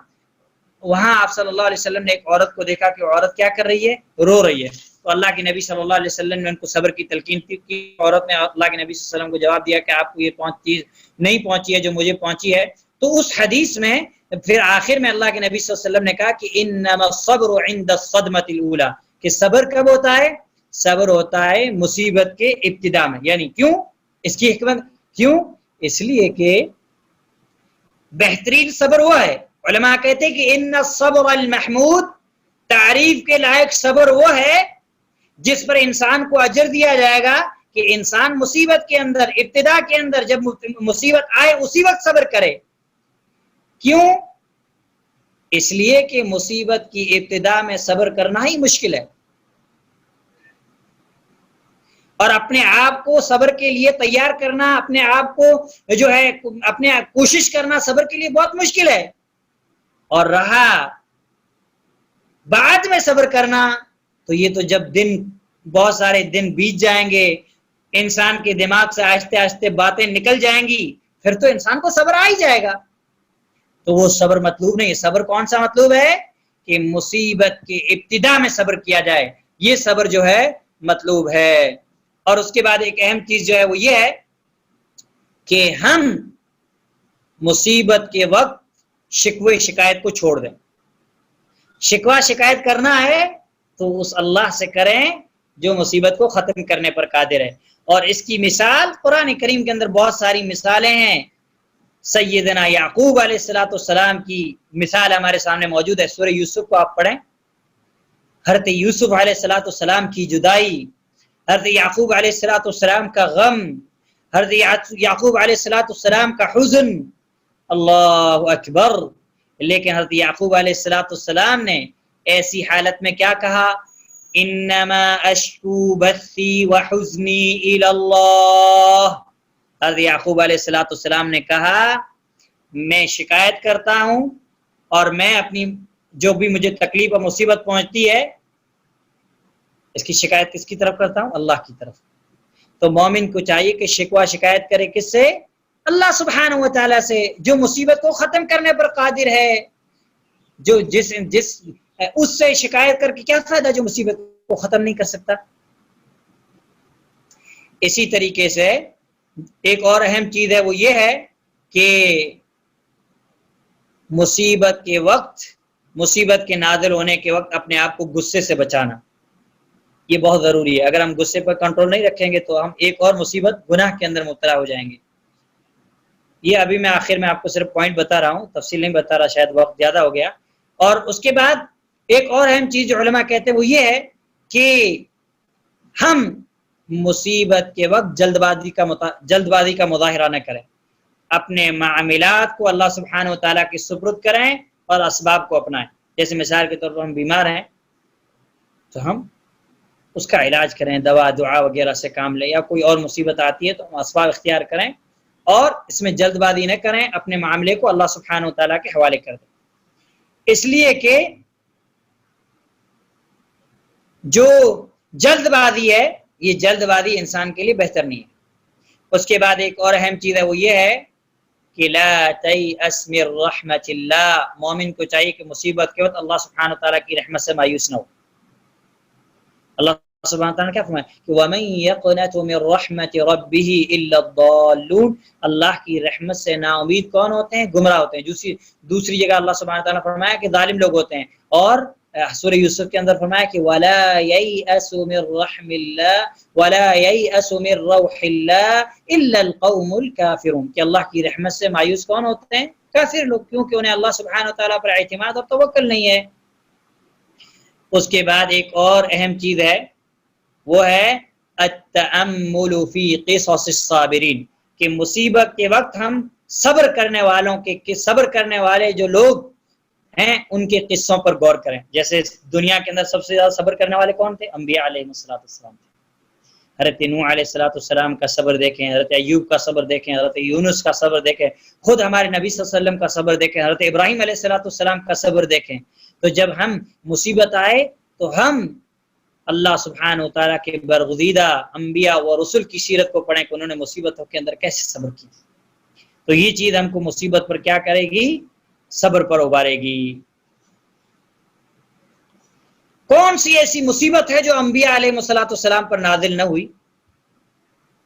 وہاں آپ صلی اللہ علیہ وسلم نے ایک عورت کو دیکھا کہ عورت کیا کر رہی ہے؟ رو رہی ہے۔ تو اللہ کے نبی صلی اللہ علیہ وسلم نے ان کو صبر کی تلقین کی۔ عورت نے اللہ کے نبی صلی اللہ علیہ وسلم کو جواب دیا کہ آپ کو یہ چیز نہیں پہنچی ہے جو مجھے پہنچی ہے۔ تو اس حدیث میں پھر آخر میں اللہ کے نبی صلی اللہ علیہ وسلم نے کہا کہ انما الصبر عند الصدمة الاولى، کہ صبر کب ہوتا ہے؟ صبر ہوتا ہے مصیبت کے ابتدا میں۔ یعنی کیوں؟ اس کی حکمت کیوں؟ اس لیے کہ بہترین صبر وہ ہے، علماء کہتے ہیں کہ ان الصبر المحمود، تعریف کے لائق صبر وہ ہے جس پر انسان کو اجر دیا جائے گا کہ انسان مصیبت کے اندر، ابتدا کے اندر جب مصیبت آئے اسی وقت صبر کرے۔ کیوں؟ اس لیے کہ مصیبت کی ابتدا میں صبر کرنا ہی مشکل ہے، اور اپنے آپ کو صبر کے لیے تیار کرنا، اپنے آپ کو جو ہے اپنے کوشش کرنا صبر کے لیے بہت مشکل ہے۔ اور رہا بعد میں صبر کرنا، تو یہ تو جب بہت سارے دن بیت جائیں گے، انسان کے دماغ سے آہستہ آہستہ باتیں نکل جائیں گی، پھر تو انسان کو صبر آ ہی جائے گا۔ تو وہ صبر مطلوب نہیں ہے۔ صبر کون سا مطلوب ہے؟ کہ مصیبت کے ابتدا میں صبر کیا جائے، یہ صبر جو ہے مطلوب ہے۔ اور اس کے بعد ایک اہم چیز جو ہے وہ یہ ہے کہ ہم مصیبت کے وقت شکوے شکایت کو چھوڑ دیں۔ شکوہ شکایت کرنا ہے تو اس اللہ سے کریں جو مصیبت کو ختم کرنے پر قادر ہے۔ اور اس کی مثال قرآن کریم کے اندر بہت ساری مثالیں ہیں۔ سیدنا یعقوب علیہ السلام کی مثال ہمارے سامنے موجود ہے۔ سورہ یوسف کو آپ پڑھیں، حضرت یوسف علیہ السلام کی جدائی، حضرت یعقوب علیہ السلام کا غم، حضرت یعقوب علیہ السلام کا حزن، اللہ اکبر۔ لیکن حضرت یعقوب علیہ السلام نے ایسی حالت میں کیا کہا؟ انما اشکو بثی وحزنی الی اللہ۔ حضرت یعقوب علیہ السلام نے کہا میں شکایت کرتا ہوں اور میں اپنی جو بھی مجھے تکلیف اور مصیبت پہنچتی ہے اس کی شکایت کس کی طرف کرتا ہوں؟ اللہ کی طرف۔ تو مومن کو چاہیے کہ شکوہ شکایت کرے کس سے؟ اللہ سبحانہ و تعالیٰ سے، جو مصیبت کو ختم کرنے پر قادر ہے۔ جو جس اس سے شکایت کر کے کیا فائدہ جو مصیبت کو ختم نہیں کر سکتا۔ اسی طریقے سے ایک اور اہم چیز ہے وہ یہ ہے کہ مصیبت کے وقت، مصیبت کے نازل ہونے کے وقت اپنے آپ کو غصے سے بچانا، یہ بہت ضروری ہے۔ اگر ہم غصے پر کنٹرول نہیں رکھیں گے تو ہم ایک اور مصیبت گناہ کے اندر مبتلا ہو جائیں گے۔ یہ ابھی میں آخر میں آپ کو صرف پوائنٹ بتا رہا ہوں، تفصیل نہیں بتا رہا، شاید وقت زیادہ ہو گیا۔ اور اس کے بعد ایک اور اہم چیز جو علماء کہتے ہیں وہ یہ ہے کہ ہم مصیبت کے وقت جلد بازی کا مظاہرہ نہ کریں، اپنے معاملات کو اللہ سبحانہ و تعالیٰ کی سپرد کریں اور اسباب کو اپنائیں۔ جیسے مثال کے طور پر ہم بیمار ہیں تو ہم اس کا علاج کریں، دوا دعا وغیرہ سے کام لیں، یا کوئی اور مصیبت آتی ہے تو ہم اسباب اختیار کریں اور اس میں جلد بازی نہ کریں، اپنے معاملے کو اللہ سبحانہ و تعالیٰ کے حوالے کر دیں۔ اس لیے کہ جو جلد بازی ہے یہ جلد بازی انسان کے لیے بہتر نہیں ہے۔ اس کے بعد ایک اور اہم چیز ہے وہ یہ ہے کہ لا تیأس من رحمت اللہ، مومن کو چاہیے کہ مصیبت کے وقت اللہ سبحانہ وتعالیٰ کی رحمت سے مایوس نہ ہو۔ اللہ سبحانہ وتعالیٰ نے کیا فرمایا کہ وَمَن يَقْنَطُ مِن رَحْمَةِ رَبِّهِ إِلَّا الضَّالُّونَ، اللہ کی رحمت سے نا امید کون ہوتے ہیں؟ گمراہ ہوتے ہیں۔ دوسری جگہ اللہ سبحانہ وتعالیٰ نے فرمایا کہ ظالم لوگ ہوتے ہیں، اور سورہ یوسف کے اندر فرمایا کہ وَلَا يَيْأَسُ مِن رَحْمِ اللَّهِ وَلَا يَيْأَسُ مِن رَوْحِ اللَّهِ إِلَّا الْقَوْمُ الْكَافِرُونَ، کہ اللہ کی رحمت سے مایوس کون ہوتے ہیں؟ کافر لوگ، کیونکہ انہیں اللہ سبحانہ وتعالیٰ پر اعتماد اور توکل نہیں ہے۔ اس کے بعد ایک اور اہم چیز ہے، وہ ہے التأمل فی قصص الصابرین، کہ مصیبت کے وقت ہم صبر کرنے والوں کے صبر کرنے والے جو لوگ ہیں ان کے قصوں پر غور کریں۔ جیسے دنیا کے اندر سب سے زیادہ صبر کرنے والے کون تھے؟ انبیاء علیہ السلام تھے۔ حضرت نوح علیہ السلام کا صبر دیکھیں، حضرت ایوب کا صبر دیکھیں، حضرت یونس کا صبر دیکھیں، خود ہمارے نبی صلی اللہ علیہ وسلم کا صبر دیکھیں، حضرت ابراہیم علیہ السلام کا صبر دیکھیں۔ تو جب ہم مصیبت آئے تو ہم اللہ سبحانہ وتعالیٰ کے برگزیدہ انبیاء و رسول کی سیرت کو پڑھیں کہ انہوں نے مصیبتوں کے اندر کیسے صبر کی۔ تو یہ چیز ہم کو مصیبت پر کیا کرے گی؟ صبر پر ابھارے گی۔ کون سی ایسی مصیبت ہے جو انبیاء علیہ السلام پر نازل نہ ہوئی؟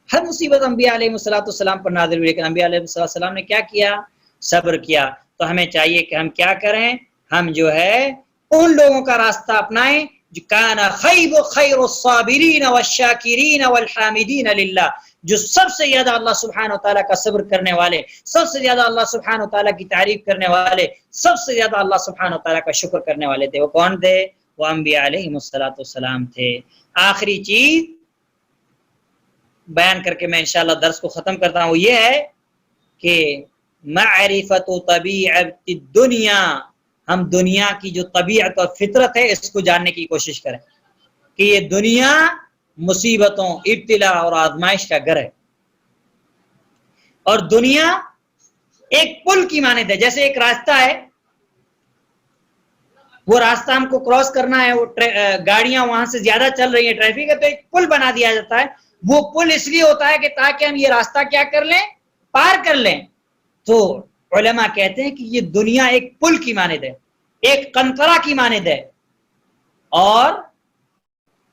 ہر مصیبت انبیاء علیہ السلام پر نازل ہوئی، لیکن انبیاء علیہ السلام نے کیا کیا؟ صبر کیا۔ تو ہمیں چاہیے کہ ہم کیا کریں؟ ہم جو ہے ان لوگوں کا راستہ اپنائیں جو کان خیر الصابرین والشاکرین والحامدین للہ، جو سب سے زیادہ اللہ سبحانہ وتعالیٰ کا صبر کرنے والے، سب سے زیادہ اللہ سبحانہ وتعالیٰ کی تعریف کرنے والے، سب سے زیادہ اللہ سبحانہ وتعالیٰ کا شکر کرنے والے تھے۔ وہ کون تھے؟ وہ انبیاء علیہ السلام تھے۔ آخری چیز بیان کر کے میں انشاءاللہ درس کو ختم کرتا ہوں، یہ ہے کہ معرفت طبیعت الدنیا، ہم دنیا کی جو طبیعت اور فطرت ہے اس کو جاننے کی کوشش کریں کہ یہ دنیا مصیبتوں، ابتلا اور آزمائش کا گھر ہے، اور دنیا ایک پل کی مانند ہے۔ جیسے ایک راستہ ہے، وہ راستہ ہم کو کراس کرنا ہے، وہ گاڑیاں وہاں سے زیادہ چل رہی ہیں، ٹریفک ہے، تو ایک پل بنا دیا جاتا ہے۔ وہ پل اس لیے ہوتا ہے کہ تاکہ ہم یہ راستہ کیا کر لیں؟ پار کر لیں۔ تو علماء کہتے ہیں کہ یہ دنیا ایک پل کی مانند ہے، ایک قنطرہ کی مانند ہے، اور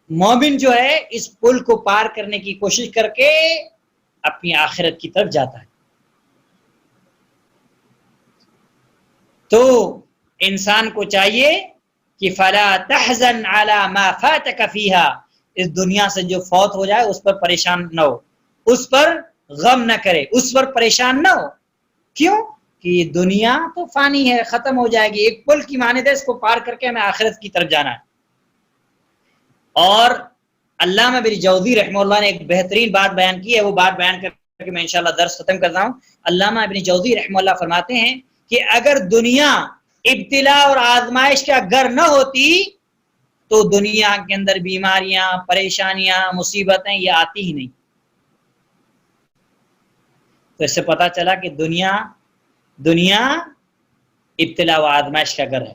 مومن جو ہے اس پل کو پار کرنے کی کوشش کر کے اپنی آخرت کی طرف جاتا ہے۔ تو انسان کو چاہیے کہ فلا تحزن علی ما فاتک فیہا، اس دنیا سے جو فوت ہو جائے اس پر پریشان نہ ہو، اس پر غم نہ کرے، اس پر پریشان نہ ہو۔ کیوں؟ کہ یہ دنیا تو فانی ہے، ختم ہو جائے گی، ایک پل کی مانند ہے، اس کو پار کر کے ہمیں آخرت کی طرف جانا ہے۔ اور علامہ ابن جوزی رحمہ اللہ نے ایک بہترین بات بیان کی ہے، وہ بات بیان کر کے میں انشاءاللہ درس ختم کرتا ہوں۔ علامہ ابن جوزی رحمہ اللہ فرماتے ہیں کہ اگر دنیا ابتلا اور آزمائش کا گھر نہ ہوتی تو دنیا کے اندر بیماریاں، پریشانیاں، مصیبتیں یہ آتی ہی نہیں۔ تو اس سے پتہ چلا کہ دنیا ابتلا و آزمائش کا گھر ہے۔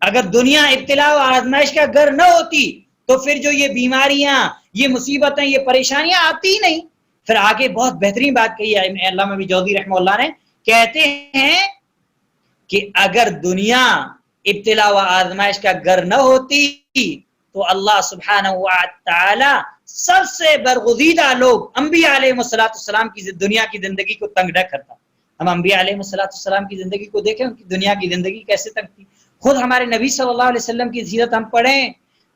اگر دنیا ابتلا و آزمائش کا گھر نہ ہوتی تو پھر جو یہ بیماریاں، یہ مصیبتیں، یہ پریشانیاں آتی ہی نہیں۔ پھر آگے بہت بہترین بات کہی ہے علامہ ابن جوزی رحمہ اللہ نے، کہتے ہیں کہ اگر دنیا ابتلا و آزمائش کا گھر نہ ہوتی تو اللہ سبحانہ و تعالی سب سے برگزیدہ لوگ انبیاء علیہ السلام کی دنیا کی زندگی کو تنگ نہ کرتا۔ ہم انبیاء علیہ السلام کی زندگی کو دیکھیں، ان کی دنیا کی زندگی کیسے تنگ تھی۔ خود ہمارے نبی صلی اللہ علیہ وسلم کی سیرت ہم پڑھیں،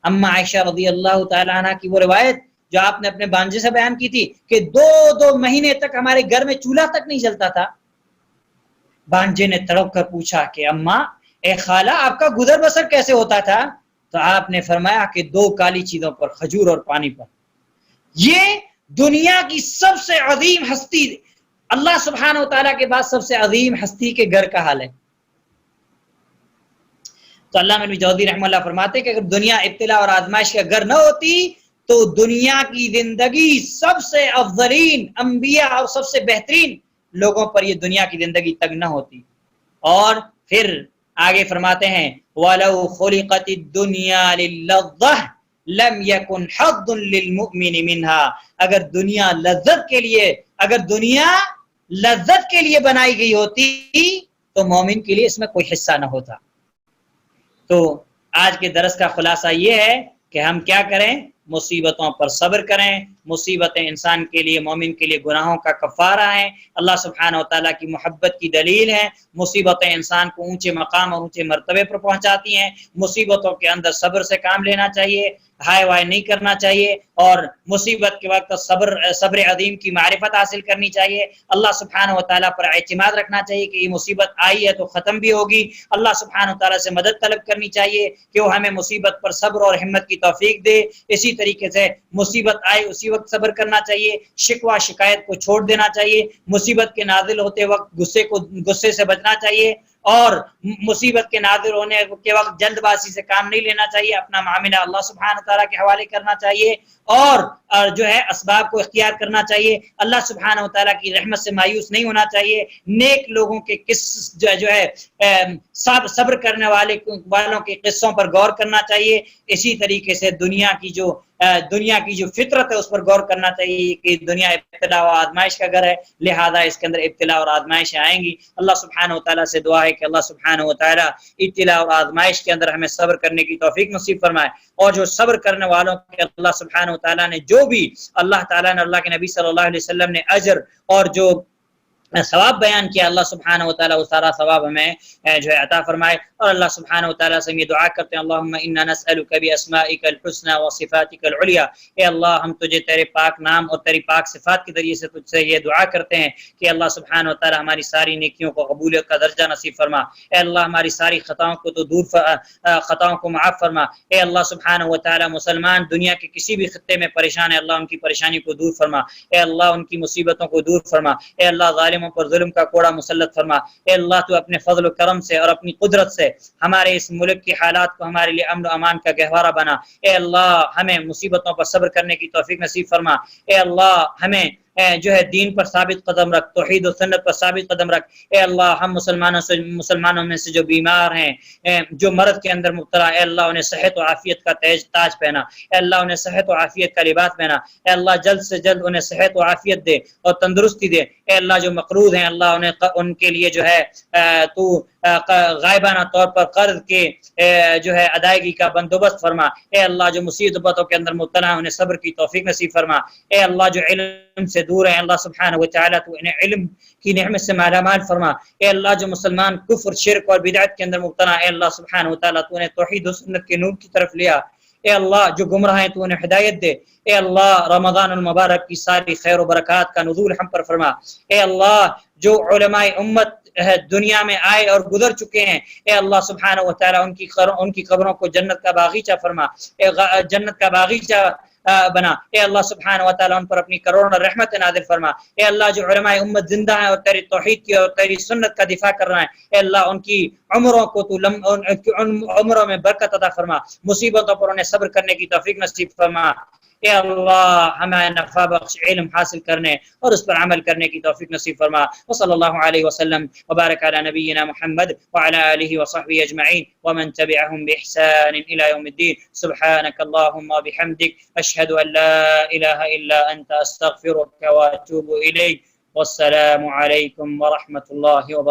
اما عائشہ رضی اللہ تعالی عنہ کی وہ روایت جو آپ نے اپنے بانجے سے بیان کی تھی کہ 2 مہینے تک ہمارے گھر میں چولہا تک نہیں جلتا تھا۔ بانجے نے تڑپ کر پوچھا کہ اماں، اے خالہ، آپ کا گزر بسر کیسے ہوتا تھا؟ تو آپ نے فرمایا کہ 2 کالی چیزوں پر، کھجور اور پانی پر۔ یہ دنیا کی سب سے عظیم ہستی، اللہ سبحانہ وتعالیٰ کے بعد سب سے عظیم ہستی کے گھر کا حال ہے۔ تو علامہ ابن جوزی رحمہ اللہ فرماتے ہیں کہ اگر دنیا ابتلا اور آزمائش کا گھر نہ ہوتی تو دنیا کی زندگی سب سے افضلین انبیاء اور سب سے بہترین لوگوں پر یہ دنیا کی زندگی تنگ نہ ہوتی۔ اور پھر آگے فرماتے ہیں وَلَوْ خُلِقَتِ الدُّنْيَا لِلَّذَّةِ لَمْ يَكُنْ حَظٌّ لِلْمُؤْمِنِ مِنْهَا، اگر دنیا لذت کے لیے، اگر دنیا لذت کے لیے بنائی گئی ہوتی تو مومن کے لیے اس میں کوئی حصہ نہ ہوتا۔ تو آج کے درس کا خلاصہ یہ ہے کہ ہم کیا کریں، مصیبتوں پر صبر کریں۔ مصیبتیں انسان کے لیے، مومن کے لیے گناہوں کا کفارہ ہیں، اللہ سبحانہ و تعالیٰ کی محبت کی دلیل ہیں۔ مصیبتیں انسان کو اونچے مقام اور اونچے مرتبے پر پہنچاتی ہیں۔ مصیبتوں کے اندر صبر سے کام لینا چاہیے، ہائے وائے نہیں کرنا چاہیے، اور مصیبت کے وقت صبر عظیم کی معرفت حاصل کرنی چاہیے۔ اللہ سبحانہ و تعالیٰ پر اعتماد رکھنا چاہیے کہ یہ مصیبت آئی ہے تو ختم بھی ہوگی۔ اللہ سبحانہ و تعالیٰ سے مدد طلب کرنی چاہیے کہ وہ ہمیں مصیبت پر صبر اور ہمت کی توفیق دے۔ اسی طریقے سے مصیبت آئے اسی وقت صبر کرنا چاہیے، شکوہ شکایت کو چھوڑ دینا چاہیے، مصیبت کے نازل ہوتے وقت غصے سے بچنا چاہیے، اور مصیبت کے نازل ہونے کے وقت جلد بازی سے کام نہیں لینا چاہیے، اپنا معاملہ اللہ سبحانہ تعالیٰ کے حوالے کرنا چاہیے، اور جو ہے اسباب کو اختیار کرنا چاہیے۔ اللہ سبحانہ و تعالیٰ کی رحمت سے مایوس نہیں ہونا چاہیے۔ نیک لوگوں کے جو ہے صبر کرنے والوں کے قصوں پر غور کرنا چاہیے۔ اسی طریقے سے دنیا کی جو فطرت ہے اس پر غور کرنا چاہیے کہ دنیا ابتلا و آزمائش کا گھر ہے، لہذا اس کے اندر ابتلا اور آزمائشیں آئیں گی۔ اللہ سبحانہ و تعالیٰ سے دعا ہے کہ اللہ سبحانہ و تعالیٰ ابتلا اور آزمائش کے اندر ہمیں صبر کرنے کی توفیق نصیب فرمائے، اور جو صبر کرنے والوں کے اللہ سبحانہ و تعالیٰ نے جو بھی اللہ تعالیٰ نے، اللہ کے نبی صلی اللہ علیہ وسلم نے اجر اور جو ثواب بیان کیا، اللہ سبحانہ و تعالیٰ وہ سارا ثواب ہمیں جو ہے عطا فرمائے۔ اور اللہ سبحانہ و تعالیٰ سے ہم یہ دعا کرتے ہیں، اللہم انا نسألک باسمائک الحسنی وصفاتک العلیٰ، اے اللہ ہم تجھے تیرے پاک نام اور تیری پاک صفات کے ذریعے سے تجھ سے یہ دعا کرتے ہیں کہ اللہ سبحانہ و تعالیٰ ہماری ساری نیکیوں کو قبولیت کا درجہ نصیب فرما، اے اللہ ہماری ساری خطاؤں کو تو خطاؤں کو معاف فرما، اے اللہ سبحانہ و تعالیٰ مسلمان دنیا کے کسی بھی خطے میں پریشان ہے، اللہ ان کی پریشانی کو دور فرما، اے اللہ ان کی مصیبتوں کو دور فرما، اے اللہ ظالموں پر ظلم کا کوڑا مسلط فرما، اے اللہ تو اپنے فضل و کرم سے اور اپنی قدرت سے ہمارے اس ملک کی حالات کو ہمارے لیے امن و امان کا گہوارہ بنا، اے اللہ ہمیں مصیبتوں پر صبر کرنے کی توفیق نصیب فرما، اے اللہ ہمیں جو ہے دین پر ثابت قدم رکھ، توحید و سنت پر ثابت قدم رکھ، اے اللہ ہم مسلمانوں میں سے جو بیمار ہیں، جو مرض کے اندر مبتلا، اے اللہ انہیں صحت و عافیت کا تاج پہنا، اے اللہ انہیں صحت و عافیت کا لباس پہنا، اے اللہ جلد سے جلد انہیں صحت و عافیت دے اور تندرستی دے، اے اللہ جو مقروض ہیں اللہ ان کے لیے جو ہے تو غائبانہ طور پر قرض کے جو ہے ادائیگی کا بندوبست فرما، اے اللہ جو مصیبتوں کے اندر مبتلا ہیں انہیں صبر کی توفیق نصیب فرما، اے اللہ جو علم سے دور ہیں اللہ سبحانہ و تعالیٰ تو انہیں علم کی نعمت سے مالا مال فرما، اے اللہ جو مسلمان کفر شرک اور بدعت کے اندر مبتلا ہیں اے اللہ سبحانہ و تعالیٰ تو انہیں توحید و سنت کے نور کی طرف لیا، اے اللہ جو گمراہ ہیں تو انہیں ہدایت دے، اے اللہ رمضان المبارک کی ساری خیر و برکات کا نزول ہم پر فرما، اے اللہ جو علماء امت دنیا میں آئے اور گزر چکے ہیں اے اللہ سبحانہ و تعالیٰ ان کی قبروں کو جنت کا باغیچہ فرما، جنت کا باغیچہ بنا، اے اللہ سبحانہ و تعالیٰ ان پر اپنی کروڑوں رحمت نازل فرما، اے اللہ جو علماء امت زندہ ہیں اور تیری توحید کی اور تیری سنت کا دفاع کر رہے ہیں اے اللہ ان کی عمروں کو تو عمروں میں برکت عطا فرما، مصیبتوں پر انہیں صبر کرنے کی توفیق نصیب فرما، اے اللہ ہمیں نفع بخش علم حاصل کرنے اور اس پر عمل کرنے کی توفیق نصیب فرما، وصلی اللہ علیہ وسلم وبارک علی نبینا محمد وعلی آلہ وصحبہ اجمعین ومن تبعهم بإحسان إلى يوم الدين، سبحانك اللهم وبحمدك أشهد أن لا إله إلا أنت أستغفرك وأتوب إليك، والسلام عليكم ورحمة الله وبركاته.